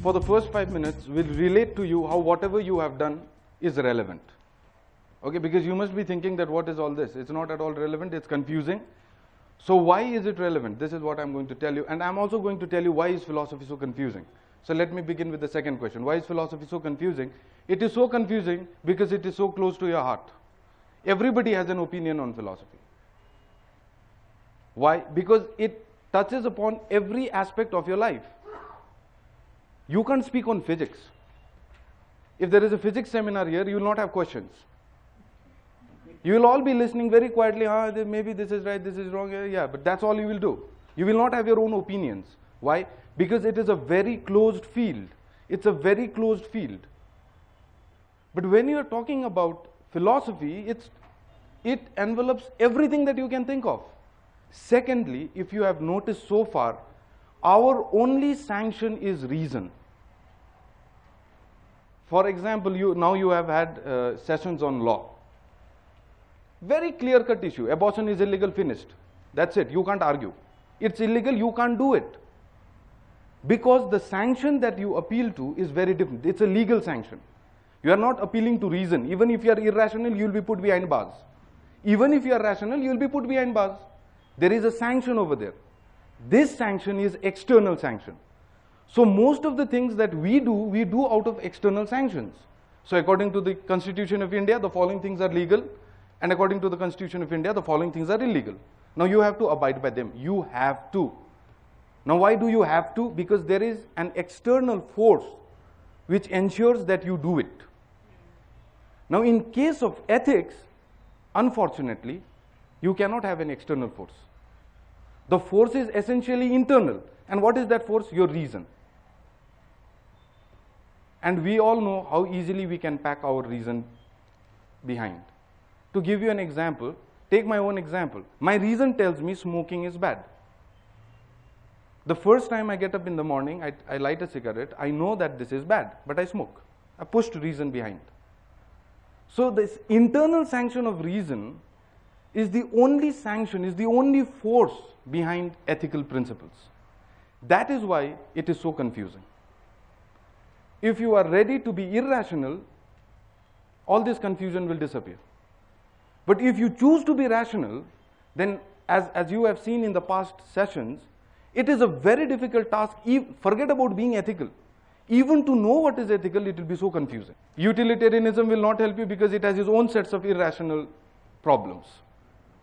for the first 5 minutes, will relate to you how whatever you have done is relevant. Okay, because you must be thinking that what is all this? It's not at all relevant, it's confusing. So why is it relevant? This is what I'm going to tell you. And I'm also going to tell you why is philosophy so confusing. So let me begin with the second question. Why is philosophy so confusing? It is so confusing because it is so close to your heart. Everybody has an opinion on philosophy. Why? Because it touches upon every aspect of your life. You can't speak on physics. If there is a physics seminar here, you will not have questions. You will all be listening very quietly, maybe this is right, this is wrong, yeah, but that's all you will do. You will not have your own opinions. Why? Because it is a very closed field. It's a very closed field. But when you are talking about philosophy, it envelopes everything that you can think of. Secondly, if you have noticed so far, our only sanction is reason. For example, now you have had sessions on law. Very clear-cut issue. Abortion is illegal, finished. That's it. You can't argue. It's illegal, you can't do it. Because the sanction that you appeal to is very different. It's a legal sanction. You are not appealing to reason. Even if you are irrational, you will be put behind bars. Even if you are rational, you will be put behind bars. There is a sanction over there. This sanction is external sanction. So most of the things that we do out of external sanctions. So according to the Constitution of India, the following things are legal. And according to the Constitution of India, the following things are illegal. Now you have to abide by them. You have to. Now why do you have to? Because there is an external force which ensures that you do it. Now in case of ethics, unfortunately, you cannot have an external force. The force is essentially internal. And what is that force? Your reason. And we all know how easily we can pack our reason behind. To give you an example, take my own example. My reason tells me smoking is bad. The first time I get up in the morning, I light a cigarette, I know that this is bad, but I smoke. I pushed reason behind. So this internal sanction of reason is the only sanction, is the only force behind ethical principles. That is why it is so confusing. If you are ready to be irrational, all this confusion will disappear. But if you choose to be rational, then as you have seen in the past sessions, it is a very difficult task. Forget about being ethical. Even to know what is ethical, it will be so confusing. Utilitarianism will not help you because it has its own sets of irrational problems.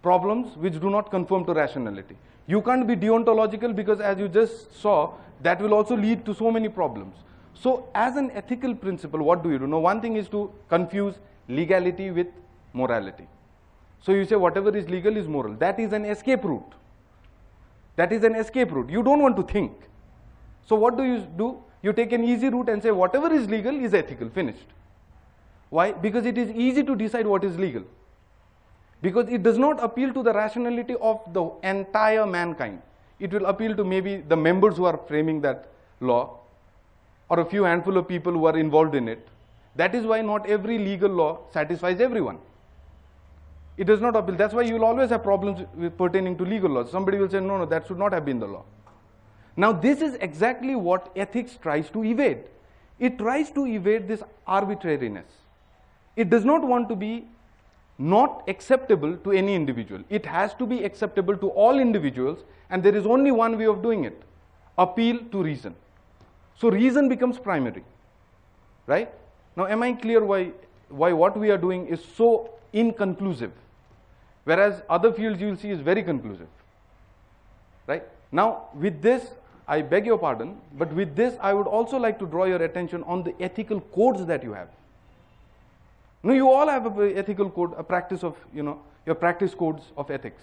Problems which do not conform to rationality. You can't be deontological because, as you just saw, that will also lead to so many problems. So as an ethical principle, what do you do? Now, one thing is to confuse legality with morality. So you say whatever is legal is moral. That is an escape route. That is an escape route. You don't want to think. So what do? You take an easy route and say whatever is legal is ethical, finished. Why? Because it is easy to decide what is legal. Because it does not appeal to the rationality of the entire mankind. It will appeal to maybe the members who are framing that law, or a few handful of people who are involved in it. That is why not every legal law satisfies everyone. It does not appeal. That's why you will always have problems pertaining to legal laws. Somebody will say, no, that should not have been the law. Now this is exactly what ethics tries to evade. It tries to evade this arbitrariness. It does not want to be not acceptable to any individual. It has to be acceptable to all individuals, and there is only one way of doing it. Appeal to reason. So reason becomes primary. Right? Now am I clear why what we are doing is so inconclusive? Whereas other fields you will see is very conclusive. Right? Now with this, I beg your pardon, but with this I would also like to draw your attention on the ethical codes that you have. Now you all have an ethical code, a practice of, your practice codes of ethics.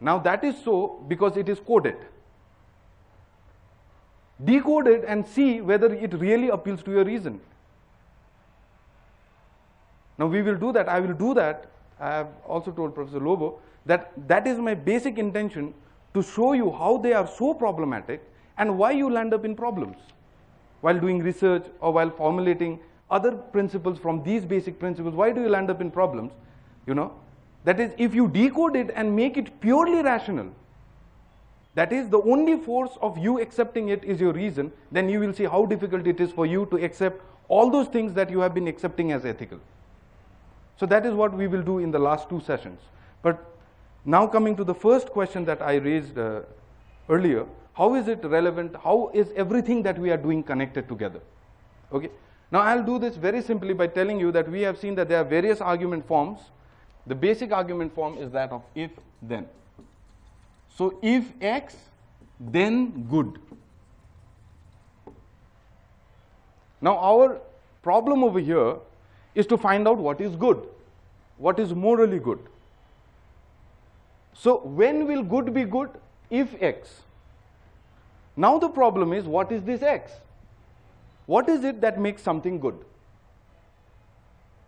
Now that is so because it is coded. Decode it and see whether it really appeals to your reason. Now we will do that, I will do that. I have also told Professor Lobo that is my basic intention, to show you how they are so problematic and why you land up in problems while doing research or while formulating other principles from these basic principles. Why do you land up in problems? That is, if you decode it and make it purely rational, that is the only force of you accepting it is your reason, then you will see how difficult it is for you to accept all those things that you have been accepting as ethical. So that is what we will do in the last 2 sessions. But now coming to the first question that I raised earlier, how is it relevant? How is everything that we are doing connected together? Okay. Now I'll do this very simply by telling you that we have seen that there are various argument forms. The basic argument form is that of if then. So if X, then good. Now our problem over here is to find out what is good, what is morally good. So when will good be good? If X. Now the problem is, what is this X? What is it that makes something good?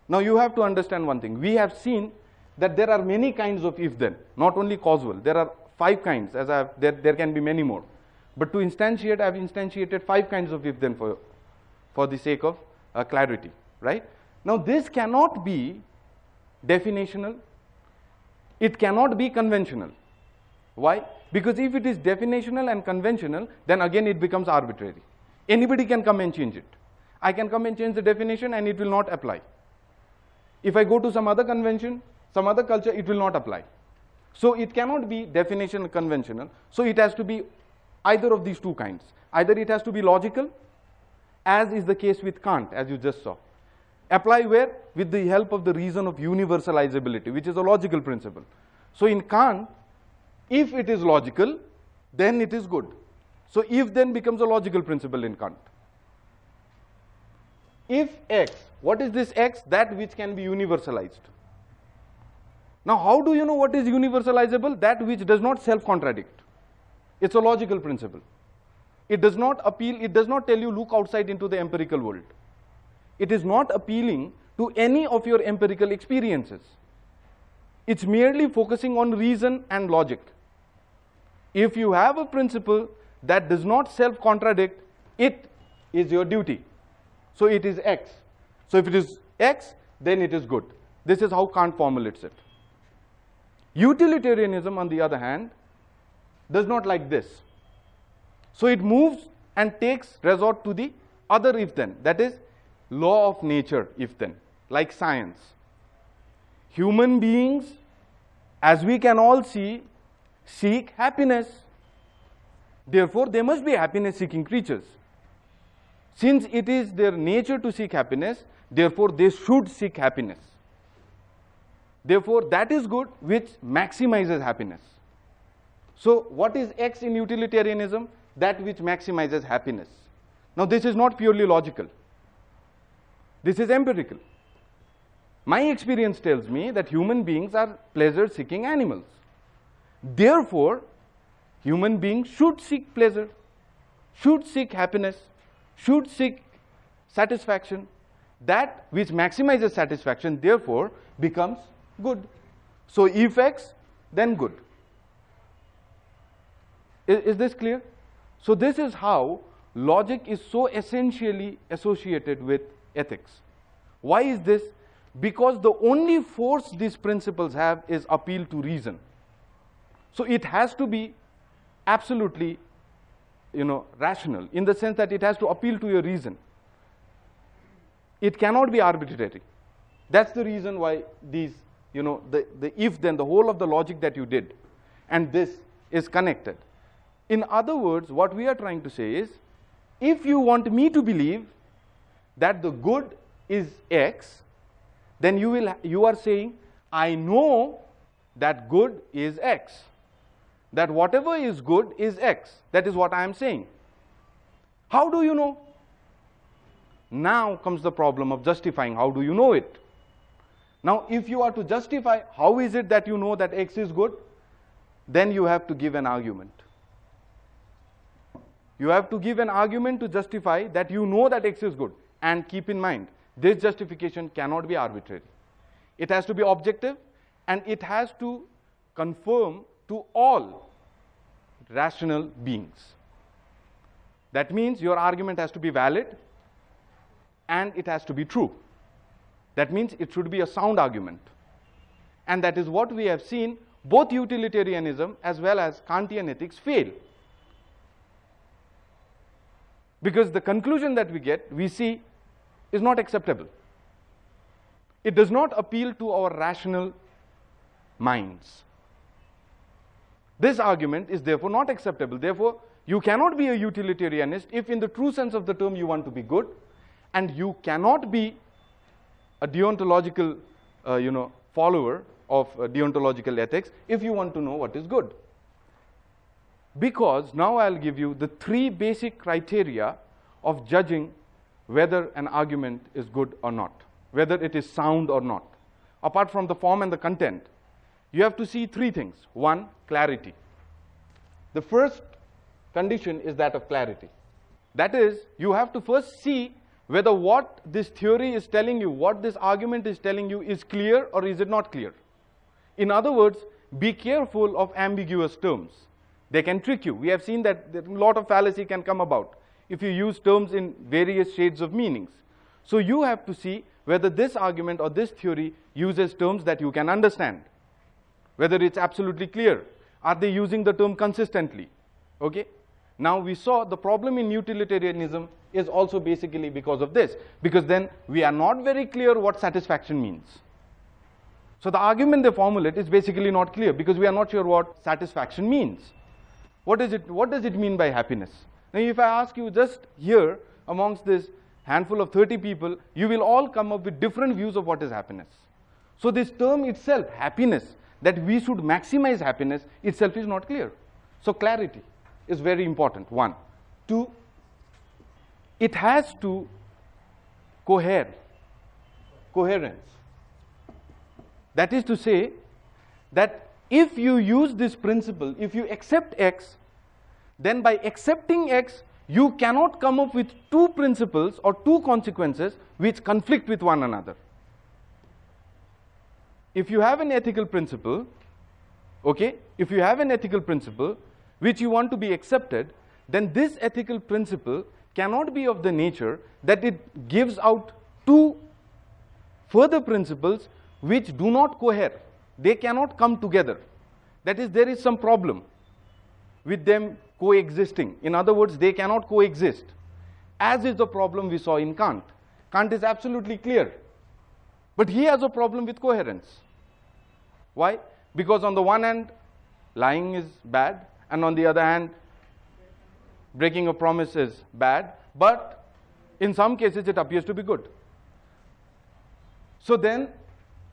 Now you have to understand one thing. We have seen that there are many kinds of if then, not only causal. There are 5 kinds, as there can be many more. But to instantiate, I have instantiated 5 kinds of if then for the sake of clarity, right? Now this cannot be definitional. It cannot be conventional. Why? Because if it is definitional and conventional, then again it becomes arbitrary. Anybody can come and change it. I can come and change the definition and it will not apply. If I go to some other convention, some other culture, it will not apply. So it cannot be definitional conventional. So it has to be either of these 2 kinds. Either it has to be logical, as is the case with Kant, as you just saw. Apply where? With the help of the reason of universalizability, which is a logical principle. So in Kant, if it is logical, then it is good. So if then becomes a logical principle in Kant. If X, what is this X? That which can be universalized. Now how do you know what is universalizable? That which does not self-contradict. It's a logical principle. It does not appeal, it does not tell you look outside into the empirical world. It is not appealing to any of your empirical experiences. It's merely focusing on reason and logic. If you have a principle that does not self-contradict, it is your duty. So it is X. So if it is X, then it is good. This is how Kant formulates it. Utilitarianism, on the other hand, does not like this. So it moves and takes resort to the other if then, that is law of nature if then, like science. Human beings, as we can all see, seek happiness. Therefore, they must be happiness-seeking creatures. Since it is their nature to seek happiness, therefore they should seek happiness. Therefore, that is good which maximizes happiness. So what is X in utilitarianism? That which maximizes happiness. Now this is not purely logical. This is empirical. My experience tells me that human beings are pleasure-seeking animals. Therefore, human beings should seek pleasure, should seek happiness, should seek satisfaction. That which maximizes satisfaction, therefore, becomes good. So if X, then good. Is this clear? So this is how logic is so essentially associated with ethics. Why is this? Because the only force these principles have is appeal to reason. So it has to be absolutely, rational, in the sense that it has to appeal to your reason. It cannot be arbitrary. That's the reason why these, the if then, the whole of the logic that you did, and this is connected. In other words, what we are trying to say is, if you want me to believe that the good is X, then you are saying, I know that good is X. That whatever is good is X. That is what I am saying. How do you know? Now comes the problem of justifying. How do you know it? Now, if you are to justify how is it that you know that X is good, then you have to give an argument. You have to give an argument to justify that you know that X is good. And keep in mind, this justification cannot be arbitrary. It has to be objective, and it has to confirm to all rational beings. That means your argument has to be valid, and it has to be true. That means it should be a sound argument. And that is what we have seen both utilitarianism as well as Kantian ethics fail. Because the conclusion that we see is not acceptable. It does not appeal to our rational minds. This argument is therefore not acceptable. Therefore, you cannot be a utilitarianist if in the true sense of the term you want to be good, and you cannot be a deontological follower of deontological ethics if you want to know what is good. Because now I'll give you the 3 basic criteria of judging whether an argument is good or not, whether it is sound or not. Apart from the form and the content, you have to see 3 things. 1, clarity. The first condition is that of clarity. That is, you have to first see whether what this theory is telling you, what this argument is telling you is clear or is it not clear. In other words, be careful of ambiguous terms. They can trick you. We have seen that a lot of fallacy can come about if you use terms in various shades of meanings. So you have to see whether this argument or this theory uses terms that you can understand, whether it's absolutely clear. Are they using the term consistently? Okay? Now we saw the problem in utilitarianism is also basically because of this, because then we are not very clear what satisfaction means. So the argument they formulate is basically not clear because we are not sure what satisfaction means. What does it mean by happiness? Now if I ask you just here amongst this handful of 30 people, you will all come up with different views of what is happiness. So this term itself, happiness, that we should maximize happiness itself is not clear. So clarity is very important, 1. 2, it has to cohere, coherence. That is to say that if you use this principle, if you accept X, then by accepting X, you cannot come up with 2 principles or 2 consequences which conflict with one another. If you have an ethical principle, okay, if you have an ethical principle which you want to be accepted, then this ethical principle cannot be of the nature that it gives out 2 further principles which do not cohere. They cannot come together. That is, there is some problem with them coexisting. In other words, they cannot coexist, as is the problem we saw in Kant. Kant is absolutely clear, but he has a problem with coherence. Why? Because on the one hand, lying is bad, and on the other hand, breaking a promise is bad, but in some cases it appears to be good. So then,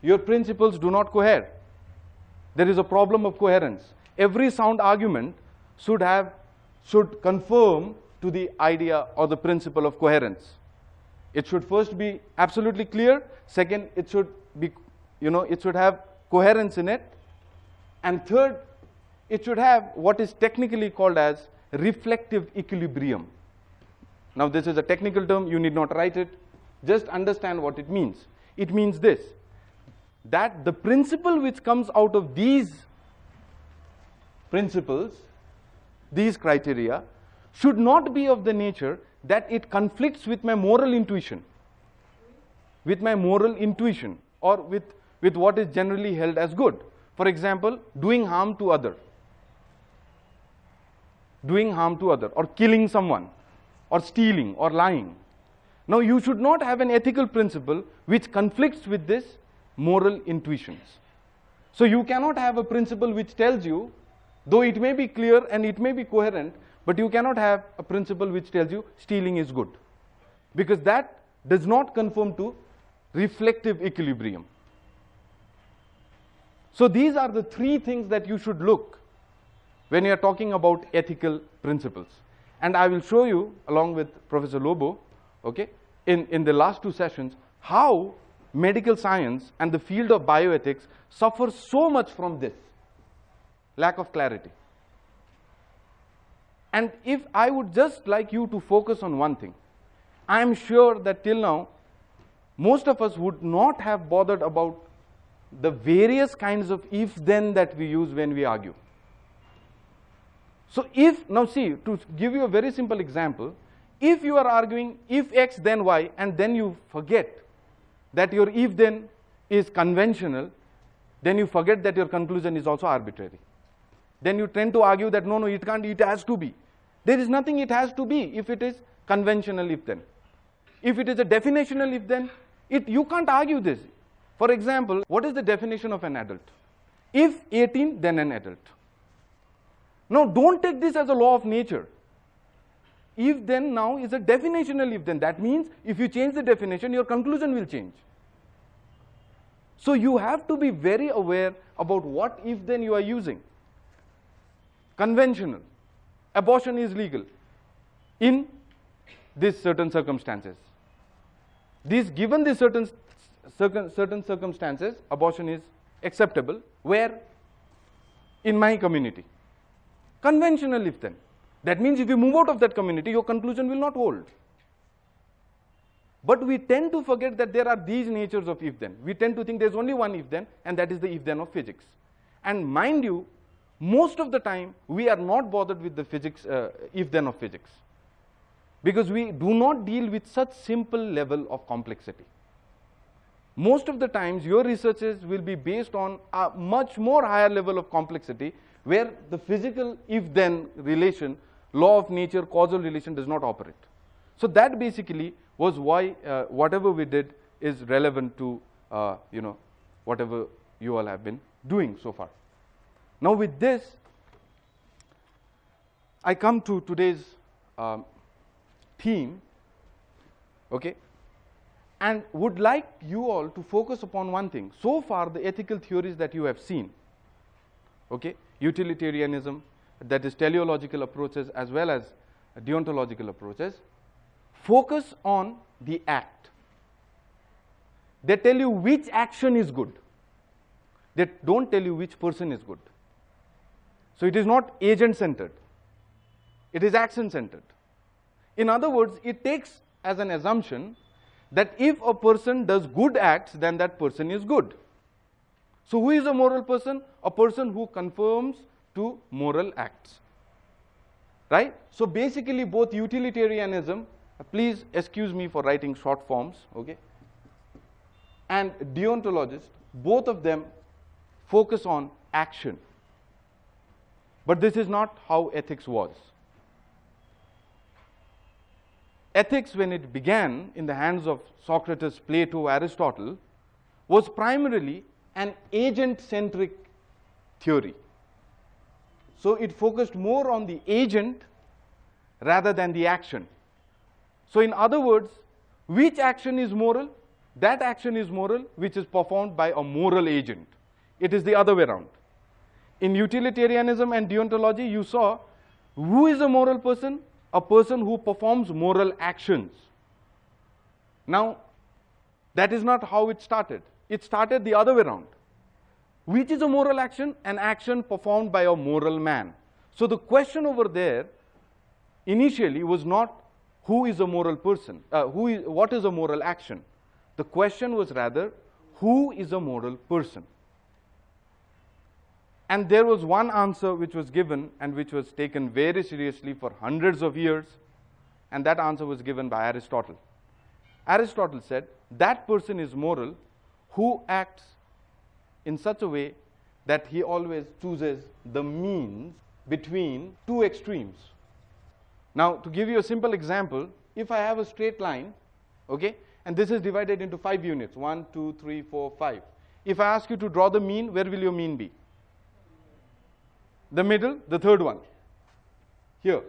your principles do not cohere. There is a problem of coherence. Every sound argument should conform to the idea or the principle of coherence. It should first be absolutely clear. Second, it should be, it should have coherence in it. And third, it should have what is technically called as reflective equilibrium. Now this is a technical term, you need not write it. Just understand what it means. It means this, that the principle which comes out of these principles, these criteria, should not be of the nature that it conflicts with my moral intuition, or with what is generally held as good. For example, doing harm to other, or killing someone, or stealing, or lying. Now you should not have an ethical principle which conflicts with this moral intuitions. So you cannot have a principle which tells you, though it may be clear and it may be coherent, but you cannot have a principle which tells you stealing is good, because that does not conform to reflective equilibrium. So these are the 3 things that you should look when you are talking about ethical principles. And I will show you, along with Professor Lobo, okay, in the last 2 sessions, how medical science and the field of bioethics suffers so much from this lack of clarity. And if I would just like you to focus on one thing, I am sure that till now, most of us would not have bothered about the various kinds of if-then that we use when we argue. So now see, to give you a very simple example, if you are arguing if X then Y, and then you forget that your if then is conventional, then you forget that your conclusion is also arbitrary. Then you tend to argue that no, it can't, it has to be. There is nothing it has to be if it is conventional if then. If it is a definitional if then, you can't argue this. For example, what is the definition of an adult? If 18, then an adult. Now don't take this as a law of nature. If then now is a definitional if then. That means if you change the definition, your conclusion will change. So you have to be very aware about what if then you are using. Conventional. Abortion is legal in these certain circumstances. Given these certain circumstances, abortion is acceptable. Where? In my community. Conventional if then. That means if you move out of that community, your conclusion will not hold. But we tend to forget that there are these natures of if then. We tend to think there's only one if then, and that is the if then of physics. And mind you, most of the time we are not bothered with the physics if then of physics, because we do not deal with such simple level of complexity. Most of the times your researches will be based on a much more higher level of complexity, where the physical if then relation, law of nature, causal relation does not operate. So that basically was why whatever we did is relevant to whatever you all have been doing so far. Now with this, I come to today's theme, okay, and would like you all to focus upon one thing. So far the ethical theories that you have seen, okay, utilitarianism, that is teleological approaches as well as deontological approaches, focus on the act. They tell you which action is good. They don't tell you which person is good. So it is not agent-centered. It is action-centered. In other words, it takes as an assumption that if a person does good acts, then that person is good. So who is a moral person? A person who conforms to moral acts. Right? So basically both utilitarianism, please excuse me for writing short forms, okay, and deontologists, both of them focus on action. But this is not how ethics was. Ethics, when it began in the hands of Socrates, Plato, Aristotle, was primarily an agent-centric theory. So it focused more on the agent rather than the action. So in other words, which action is moral? That action is moral which is performed by a moral agent. It is the other way around. In utilitarianism and deontology, you saw who is a moral person? A person who performs moral actions. Now, that is not how it started. It started the other way around. Which is a moral action? An action performed by a moral man. So the question over there initially was not who is a moral person, what is a moral action? The question was rather, who is a moral person? And there was one answer which was given and which was taken very seriously for hundreds of years, and that answer was given by Aristotle. Aristotle said, that person is moral who acts in such a way that he always chooses the means between two extremes. Now, to give you a simple example, if I have a straight line, okay, and this is divided into 5 units, 1, 2, 3, 4, 5. If I ask you to draw the mean, where will your mean be? The middle, the third one, here,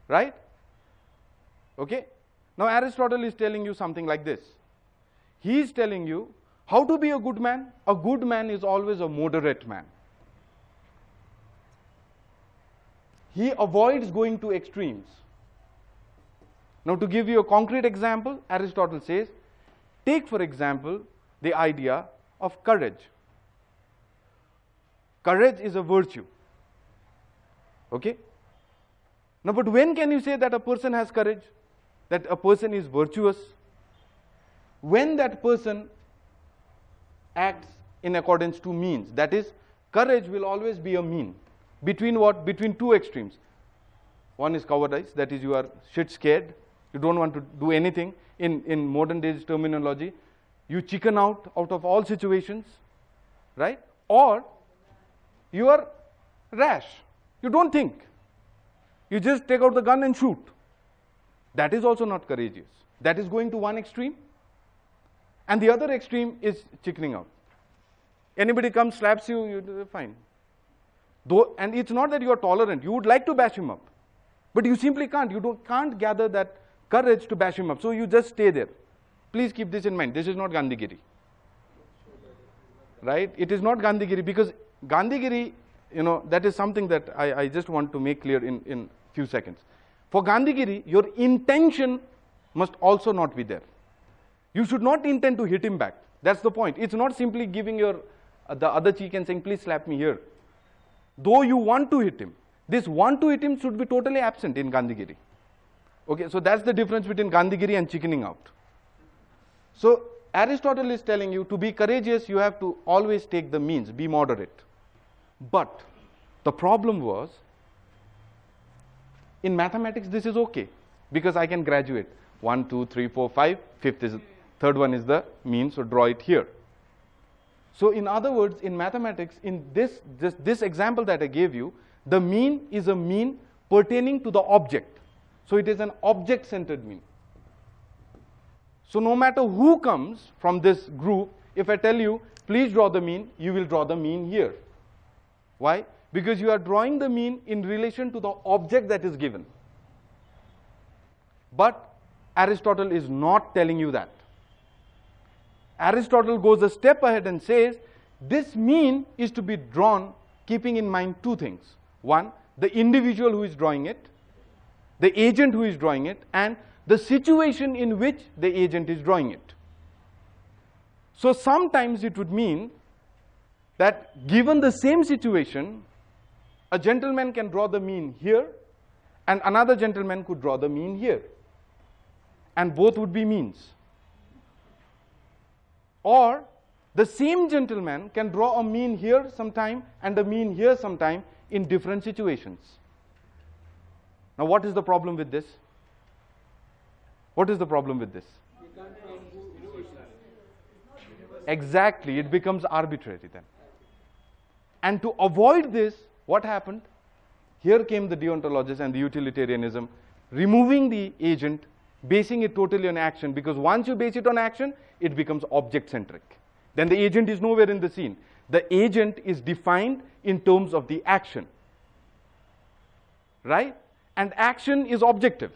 right? Okay? Now Aristotle is telling you something like this. He is telling you how to be a good man. A good man is always a moderate man. He avoids going to extremes. Now to give you a concrete example, Aristotle says, take for example the idea of courage. Courage is a virtue. Okay? Now, but when can you say that a person has courage? That a person is virtuous? When that person acts in accordance to means. That is, courage will always be a mean. Between what? Between two extremes. One is cowardice, that is you are shit scared, you don't want to do anything. In modern days terminology, you chicken out of all situations, right? or you are rash. You don't think. You just take out the gun and shoot. That is also not courageous. That is going to one extreme. And the other extreme is chickening out. Anybody comes, slaps you, you're fine. And it's not that you are tolerant. You would like to bash him up. But you simply can't. You can't gather that courage to bash him up. So you just stay there. Please keep this in mind. This is not Gandhigiri. Right? It is not Gandhigiri, because Gandhigiri, that is something that I just want to make clear in few seconds. For Gandhigiri, your intention must also not be there. You should not intend to hit him back. That's the point. It's not simply giving the other cheek and saying, please slap me here. Though you want to hit him, this want to hit him should be totally absent in Gandhigiri. Okay, so that's the difference between Gandhigiri and chickening out. So Aristotle is telling you, to be courageous, you have to always take the means, be moderate. But the problem was, in mathematics, this is okay, because I can graduate. 1, 2, 3, 4, 5, third one is the mean, so draw it here. So in other words, in mathematics, in this example that I gave you, the mean is a mean pertaining to the object. So it is an object-centered mean. So no matter who comes from this group, if I tell you, please draw the mean, you will draw the mean here. Why? Because you are drawing the mean in relation to the object that is given. But Aristotle is not telling you that. Aristotle goes a step ahead and says, this mean is to be drawn keeping in mind two things. One, the individual who is drawing it, the agent who is drawing it, and the situation in which the agent is drawing it. So sometimes it would mean that given the same situation, a gentleman can draw the mean here, and another gentleman could draw the mean here. And both would be means. Or the same gentleman can draw a mean here sometime and a mean here sometime in different situations. Now what is the problem with this? What is the problem with this? Exactly, it becomes arbitrary then. And to avoid this, what happened? Here came the deontologists and the utilitarianism, removing the agent, basing it totally on action, because once you base it on action, it becomes object-centric. Then the agent is nowhere in the scene. The agent is defined in terms of the action. Right? And action is objective.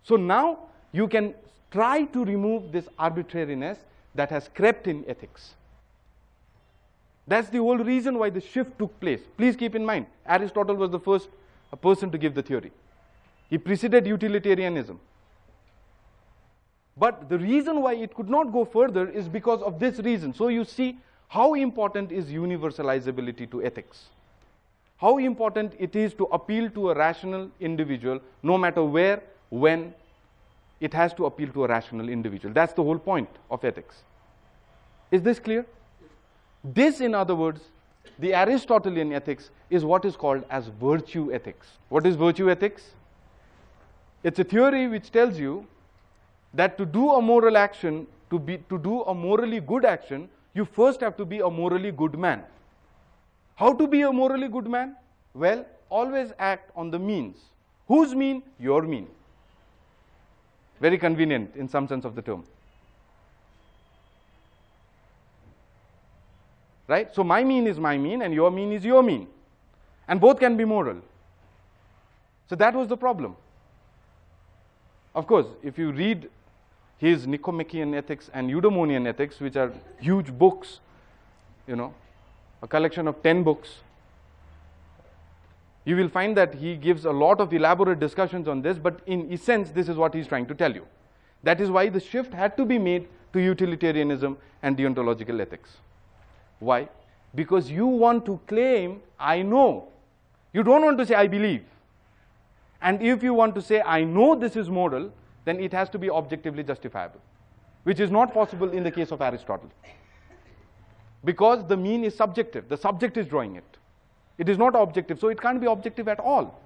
So now you can try to remove this arbitrariness that has crept in ethics. That's the whole reason why the shift took place. Please keep in mind, Aristotle was the first person to give the theory. He preceded utilitarianism. But the reason why it could not go further is because of this reason. So you see how important is universalizability to ethics. How important it is to appeal to a rational individual, no matter where, when, it has to appeal to a rational individual. That's the whole point of ethics. Is this clear? This, in other words, the Aristotelian ethics is what is called as virtue ethics. What is virtue ethics? It's a theory which tells you that to do a moral action, to do a morally good action, you first have to be a morally good man. How to be a morally good man? Well, always act on the means. Whose mean? Your mean. Very convenient in some sense of the term. Right? So my mean is my mean and your mean is your mean. And both can be moral. So that was the problem. Of course, if you read his Nicomachean Ethics and Eudaimonian Ethics, which are huge books, a collection of 10 books, you will find that he gives a lot of elaborate discussions on this, but in essence, this is what he's trying to tell you. That is why the shift had to be made to utilitarianism and deontological ethics. Why? Because you want to claim, I know. You don't want to say, I believe. And if you want to say, I know this is moral, then it has to be objectively justifiable, which is not possible in the case of Aristotle. Because the mean is subjective. The subject is drawing it. It is not objective, so it can't be objective at all.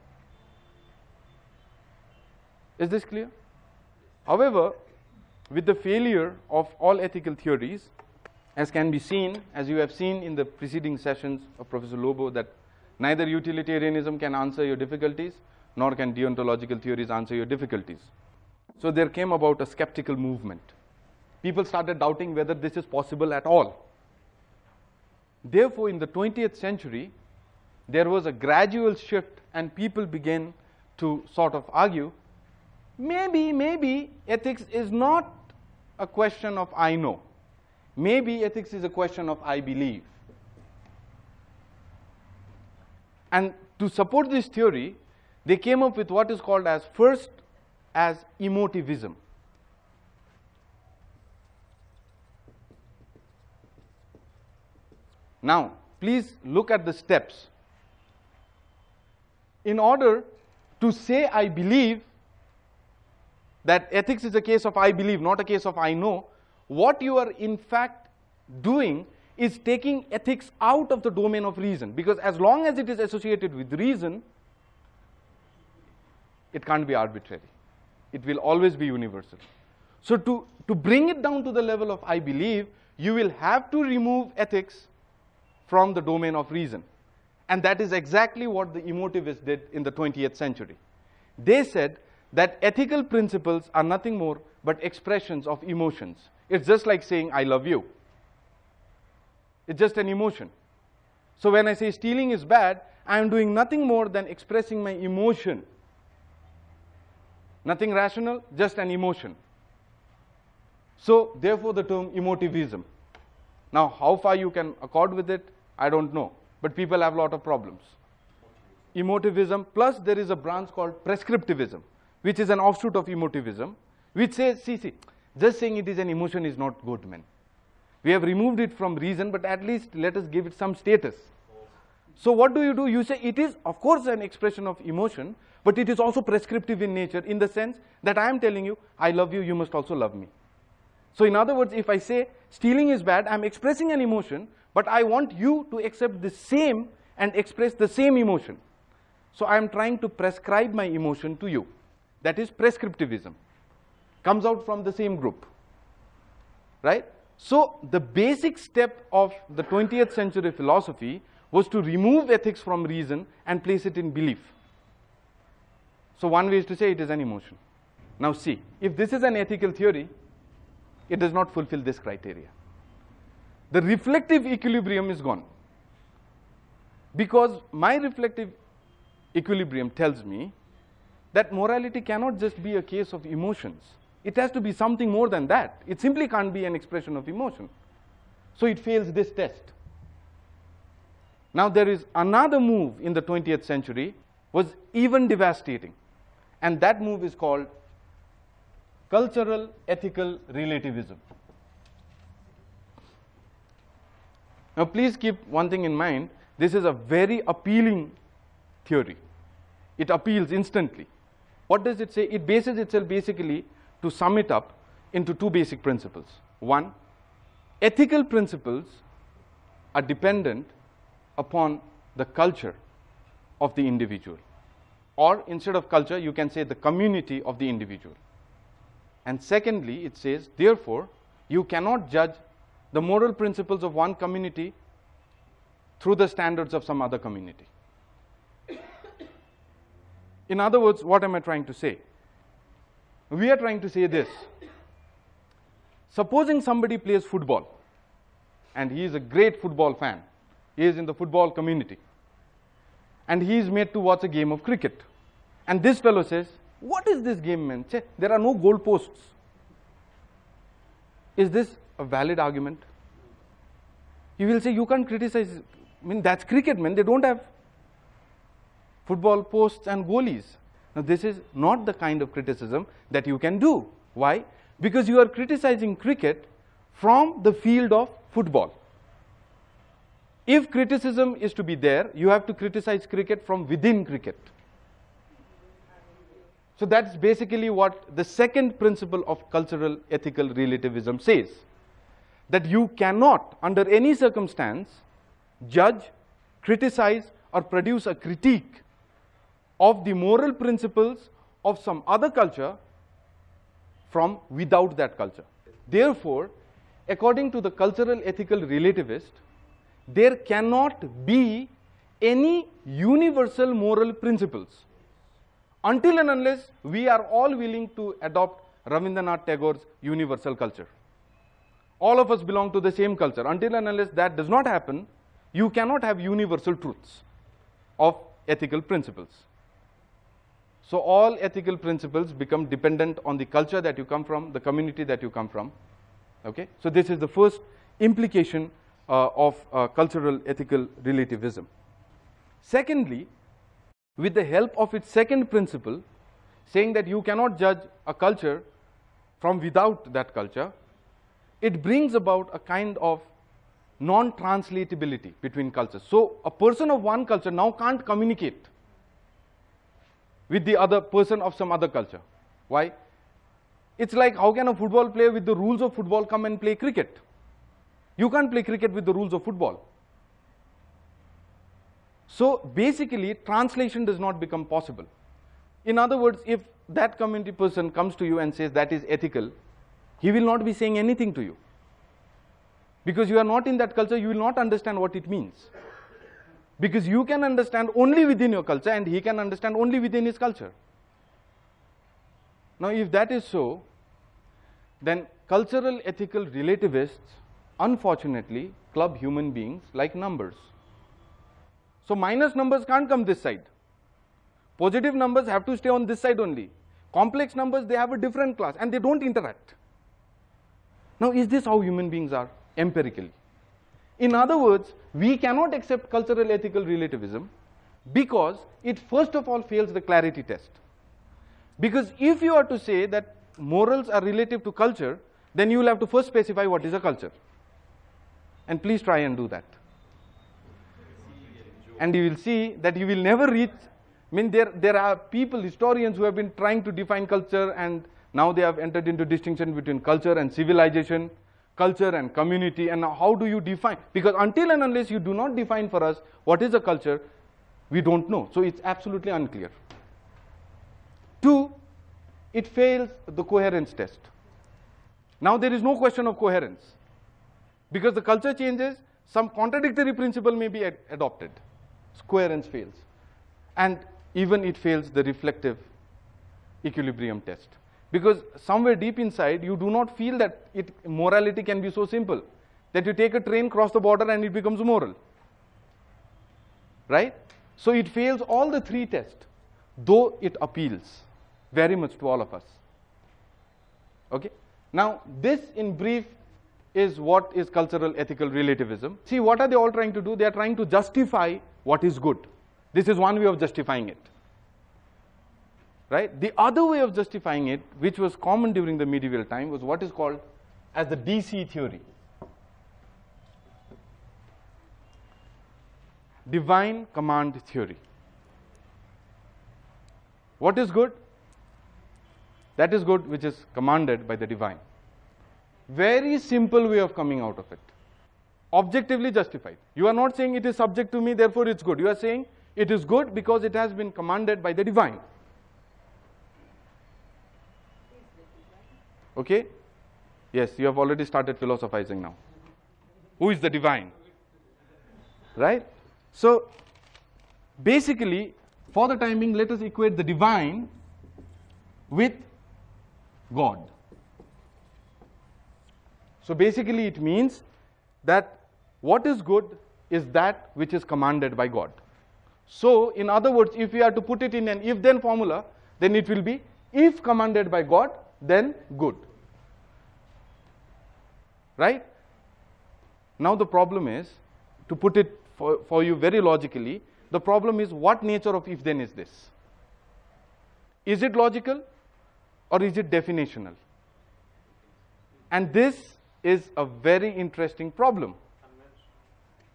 Is this clear? However, with the failure of all ethical theories, as can be seen, as you have seen in the preceding sessions of Professor Lobo, that neither utilitarianism can answer your difficulties, nor can deontological theories answer your difficulties. So there came about a skeptical movement. People started doubting whether this is possible at all. Therefore, in the 20th century, there was a gradual shift, and people began to sort of argue, maybe ethics is not a question of I know. Maybe ethics is a question of I believe. And to support this theory, they came up with what is called as emotivism. Now, please look at the steps. In order to say I believe, that ethics is a case of I believe, not a case of I know, what you are in fact doing is taking ethics out of the domain of reason, because as long as it is associated with reason, it can't be arbitrary. It will always be universal. So to bring it down to the level of I believe, you will have to remove ethics from the domain of reason. And that is exactly what the emotivists did in the 20th century. They said that ethical principles are nothing more but expressions of emotions. It's just like saying I love you. It's just an emotion. So when I say stealing is bad, I am doing nothing more than expressing my emotion. Nothing rational, just an emotion. So therefore the term emotivism. Now how far you can accord with it, I don't know. But people have a lot of problems. Emotivism, plus there is a branch called prescriptivism, which is an offshoot of emotivism, which says, see, just saying it is an emotion is not good, man. We have removed it from reason, but at least let us give it some status. So what do? You say it is, of course, an expression of emotion, but it is also prescriptive in nature, in the sense that I am telling you, I love you, you must also love me. So in other words, if I say stealing is bad, I am expressing an emotion, but I want you to accept the same and express the same emotion. So I am trying to prescribe my emotion to you. That is prescriptivism. Comes out from the same group. Right? So the basic step of the 20th century philosophy was to remove ethics from reason and place it in belief. So one way is to say it is an emotion. Now see, if this is an ethical theory, it does not fulfill this criteria. The reflective equilibrium is gone. Because my reflective equilibrium tells me that morality cannot just be a case of emotions. It has to be something more than that. It simply can't be an expression of emotion. So it fails this test. Now there is another move in the 20th century was even devastating. And that move is called cultural ethical relativism. Now please keep one thing in mind. This is a very appealing theory. It appeals instantly. What does it say? It bases itself basically, to sum it up, into two basic principles. One, ethical principles are dependent upon the culture of the individual. Or instead of culture, you can say the community of the individual. And secondly, it says, therefore, you cannot judge the moral principles of one community through the standards of some other community. In other words, what am I trying to say? We are trying to say this. Supposing somebody plays football, and he is a great football fan. He is in the football community. And he is made to watch a game of cricket. And this fellow says, what is this game, man? There are no goal posts. Is this a valid argument? You will say, you can't criticize. I mean, that's cricket, man. They don't have football posts and goalies. Now, this is not the kind of criticism that you can do. Why? Because you are criticizing cricket from the field of football. If criticism is to be there, you have to criticize cricket from within cricket. So that's basically what the second principle of cultural ethical relativism says. That you cannot, under any circumstance, judge, criticize, or produce a critique of the moral principles of some other culture from without that culture. Therefore, according to the cultural ethical relativist, there cannot be any universal moral principles until and unless we are all willing to adopt Rabindranath Tagore's universal culture. All of us belong to the same culture. Until and unless that does not happen, you cannot have universal truths of ethical principles. So all ethical principles become dependent on the culture that you come from, the community that you come from. Okay? So this is the first implication of cultural ethical relativism. Secondly, with the help of its second principle, saying that you cannot judge a culture from without that culture, it brings about a kind of non-translatability between cultures. So a person of one culture now can't communicate with the other person of some other culture. Why? It's like, how can a football player with the rules of football come and play cricket? You can't play cricket with the rules of football. So basically, translation does not become possible. In other words, if that community person comes to you and says that is ethical, he will not be saying anything to you. Because you are not in that culture, you will not understand what it means. Because you can understand only within your culture and he can understand only within his culture. Now, if that is so, then cultural ethical relativists, unfortunately, club human beings like numbers. So minus numbers can't come this side. Positive numbers have to stay on this side only. Complex numbers, they have a different class and they don't interact. Now, is this how human beings are empirically? In other words, we cannot accept cultural ethical relativism because it first of all fails the clarity test. Because if you are to say that morals are relative to culture, then you will have to first specify what is a culture. And please try and do that. And you will see that you will never reach, I mean, there are people, historians who have been trying to define culture, and now they have entered into distinction between culture and civilization, culture and community, and now how do you define? Because until and unless you do not define for us what is a culture, we don't know. So it's absolutely unclear. 2, it fails the coherence test. Now there is no question of coherence. Because the culture changes, some contradictory principle may be adopted. So coherence fails. And even it fails the reflective equilibrium test. Because somewhere deep inside, you do not feel that morality can be so simple, that you take a train, cross the border, and it becomes moral. Right? So it fails all the 3 tests, though it appeals very much to all of us. Okay? Now, this in brief is what is cultural ethical relativism. See, what are they all trying to do? They are trying to justify what is good. This is one way of justifying it. Right? The other way of justifying it, which was common during the medieval time, was what is called as the DC theory. Divine command theory. What is good? That is good which is commanded by the divine. Very simple way of coming out of it. Objectively justified. You are not saying it is subject to me, therefore it's good. You are saying it is good because it has been commanded by the divine. Okay? Yes, you have already started philosophizing now. Who is the divine? Right? So, basically, for the time being, let us equate the divine with God. So, basically, it means that what is good is that which is commanded by God. So, in other words, if we are to put it in an if-then formula, then it will be if commanded by God, then good. Right? Now the problem is, to put it for you very logically, the problem is what nature of if-then is this? Is it logical or is it definitional? And this is a very interesting problem.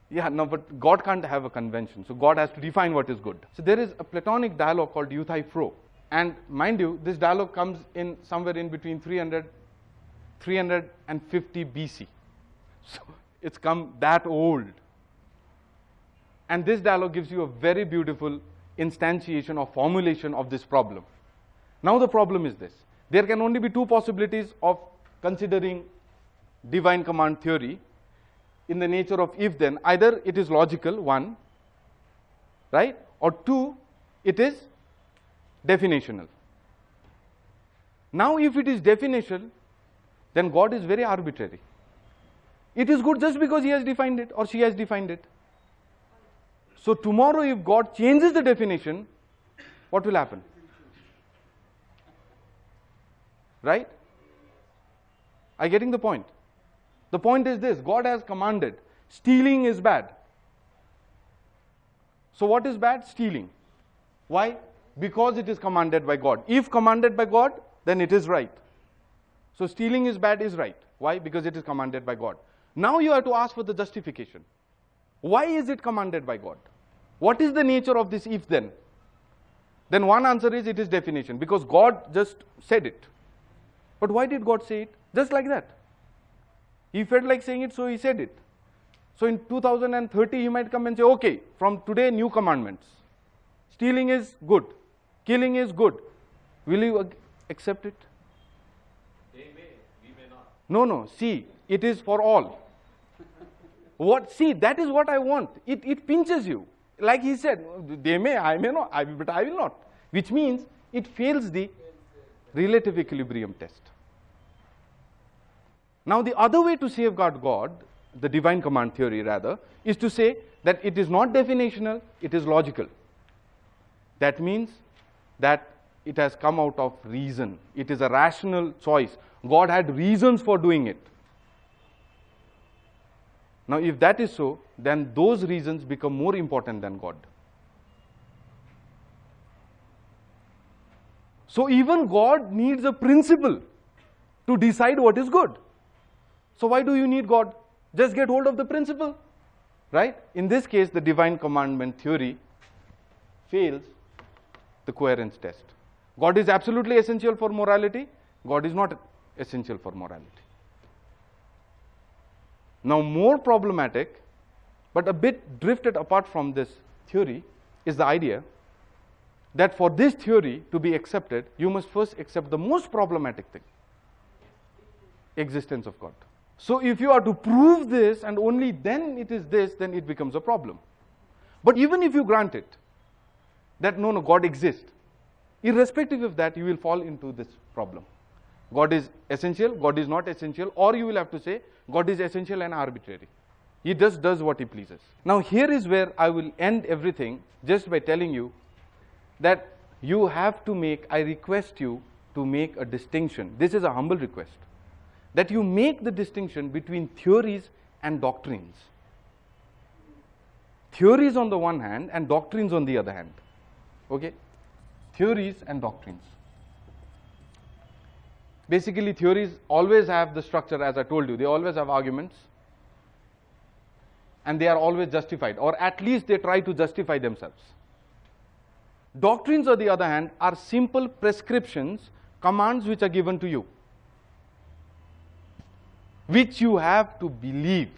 Yeah, no, but God can't have a convention. So God has to define what is good. So there is a Platonic dialogue called Euthyphro. And mind you, this dialogue comes in somewhere in between 350 BC. So it's come that old. And this dialogue gives you a very beautiful instantiation or formulation of this problem. Now the problem is this. There can only be 2 possibilities of considering divine command theory in the nature of if-then. Either it is logical, one, right? Or two, it is definitional. Now, if it is definitional, then God is very arbitrary. It is good just because he has defined it or she has defined it. So tomorrow if God changes the definition, what will happen? Right? Are you getting the point? The point is this: God has commanded, stealing is bad. So what is bad? Stealing. Why? Because it is commanded by God. If commanded by God, then it is right. So stealing is bad is right. Why? Because it is commanded by God. Now you have to ask for the justification. Why is it commanded by God? What is the nature of this if then? Then one answer is it is definition, because God just said it. But why did God say it? Just like that. He felt like saying it, so he said it. So in 2030 he might come and say, okay, from today new commandments. Stealing is good. Killing is good. Will you accept it? They may, we may not. No, see, it is for all. See, that is what I want. It pinches you. Like he said, they may, I may not, but I will not. Which means it fails the relative equilibrium test. Now the other way to safeguard God, the divine command theory rather, is to say that it is not definitional, it is logical. That means that it has come out of reason. It is a rational choice. God had reasons for doing it. Now if that is so, then those reasons become more important than God. So even God needs a principle to decide what is good. So why do you need God? Just get hold of the principle, right? In this case, the divine commandment theory fails the coherence test. God is absolutely essential for morality. God is not essential for morality. Now more problematic, but a bit drifted apart from this theory, is the idea that for this theory to be accepted, you must first accept the most problematic thing: existence of God. So if you are to prove this and only then it is this, then it becomes a problem. But even if you grant it, that no, God exists, irrespective of that, you will fall into this problem. God is essential, God is not essential, or you will have to say God is essential and arbitrary. He just does what he pleases. Now here is where I will end everything just by telling you that you have to make, I request you to make a distinction. This is a humble request, that you make the distinction between theories and doctrines. Theories on the one hand and doctrines on the other hand. Okay? Theories and doctrines. Basically, theories always have the structure, as I told you. They always have arguments, and they are always justified, or at least they try to justify themselves. Doctrines, on the other hand, are simple prescriptions, commands which are given to you, which you have to believe.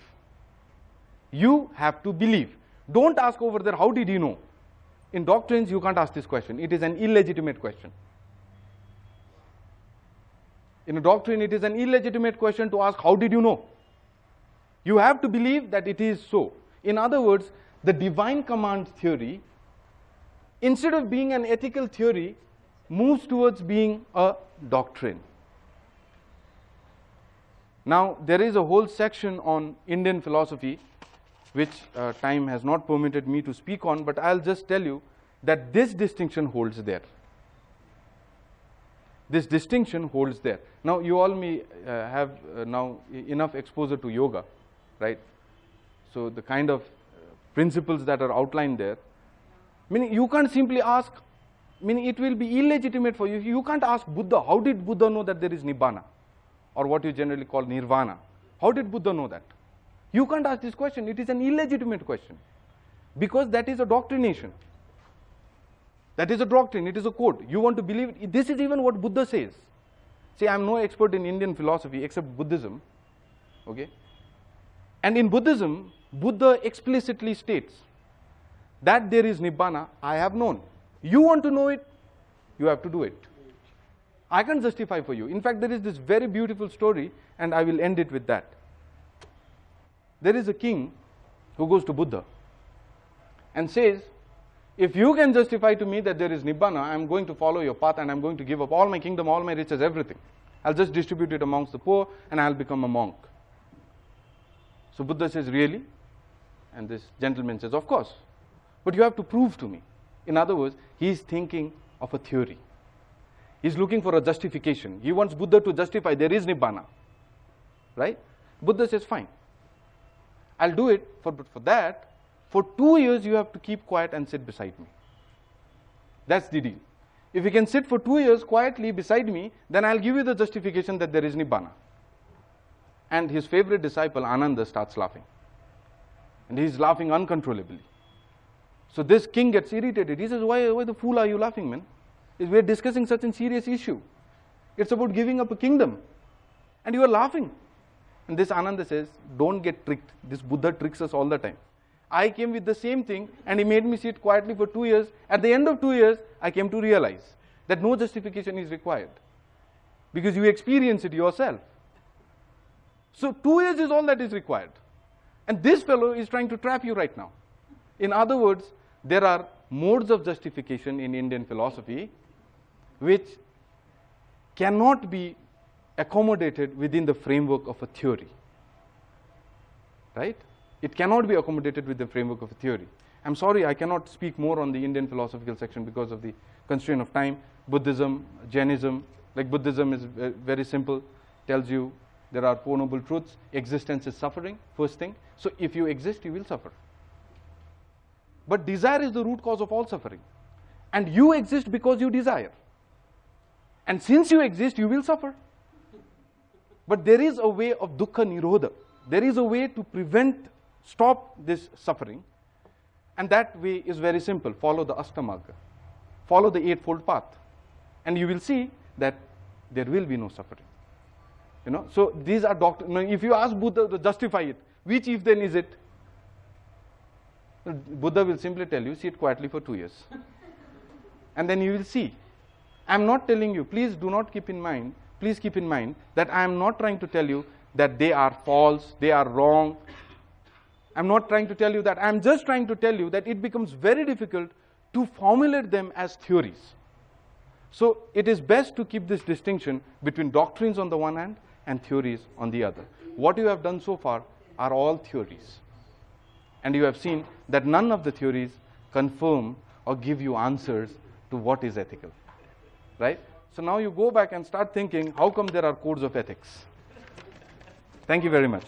You have to believe. Don't ask over there, how did you know? In doctrines, you can't ask this question. It is an illegitimate question. In a doctrine, it is an illegitimate question to ask, how did you know? You have to believe that it is so. In other words, the divine command theory, instead of being an ethical theory, moves towards being a doctrine. Now, there is a whole section on Indian philosophy, which time has not permitted me to speak on, but I'll just tell you that this distinction holds there. This distinction holds there. Now, you all may have now enough exposure to yoga, right? So, the kind of principles that are outlined there, meaning you can't simply ask, meaning it will be illegitimate for you. You can't ask Buddha, how did Buddha know that there is Nibbana, or what you generally call Nirvana? How did Buddha know that? You can't ask this question. It is an illegitimate question, because that is a doctrination. That is a doctrine, it is a code. You want to believe it. This is even what Buddha says. See, I am no expert in Indian philosophy except Buddhism. Okay? And in Buddhism, Buddha explicitly states that there is Nibbana, I have known. You want to know it, you have to do it. I can't justify for you. In fact, there is this very beautiful story, and I will end it with that. There is a king who goes to Buddha and says, if you can justify to me that there is Nibbana, I'm going to follow your path and I'm going to give up all my kingdom, all my riches, everything. I'll just distribute it amongst the poor and I'll become a monk. So Buddha says, really? And this gentleman says, of course. But you have to prove to me. In other words, he's thinking of a theory. He's looking for a justification. He wants Buddha to justify there is Nibbana. Right? Buddha says, fine. I'll do it, but for that, for 2 years you have to keep quiet and sit beside me. That's the deal. If you can sit for 2 years quietly beside me, then I'll give you the justification that there is Nibbana. And his favorite disciple, Ananda, starts laughing. And he's laughing uncontrollably. So this king gets irritated. He says, why the fool are you laughing, man? We're discussing such a serious issue. It's about giving up a kingdom. And you are laughing. And this Ananda says, don't get tricked. This Buddha tricks us all the time. I came with the same thing and he made me sit quietly for 2 years. At the end of 2 years, I came to realize that no justification is required. Because you experience it yourself. So 2 years is all that is required. And this fellow is trying to trap you right now. In other words, there are modes of justification in Indian philosophy which cannot be accommodated within the framework of a theory. Right? It cannot be accommodated with the framework of a theory. I'm sorry, I cannot speak more on the Indian philosophical section because of the constraint of time. Buddhism, Jainism, like Buddhism is very simple, tells you there are 4 noble truths. Existence is suffering, first thing. So if you exist, you will suffer. But desire is the root cause of all suffering. And you exist because you desire. And since you exist, you will suffer. But there is a way of dukkha nirodha. There is a way to stop this suffering. And that way is very simple. Follow the Ashtamagga. Follow the Eightfold Path. And you will see that there will be no suffering. You know, so these are doctrines. If you ask Buddha to justify it, which if then is it? Buddha will simply tell you, sit quietly for 2 years. And then you will see. I'm not telling you, please do not keep in mind, please keep in mind that I am not trying to tell you that they are false, they are wrong. I'm not trying to tell you that. I'm just trying to tell you that it becomes very difficult to formulate them as theories. So it is best to keep this distinction between doctrines on the one hand and theories on the other. What you have done so far are all theories. And you have seen that none of the theories confirm or give you answers to what is ethical. Right? So now you go back and start thinking, how come there are codes of ethics? Thank you very much.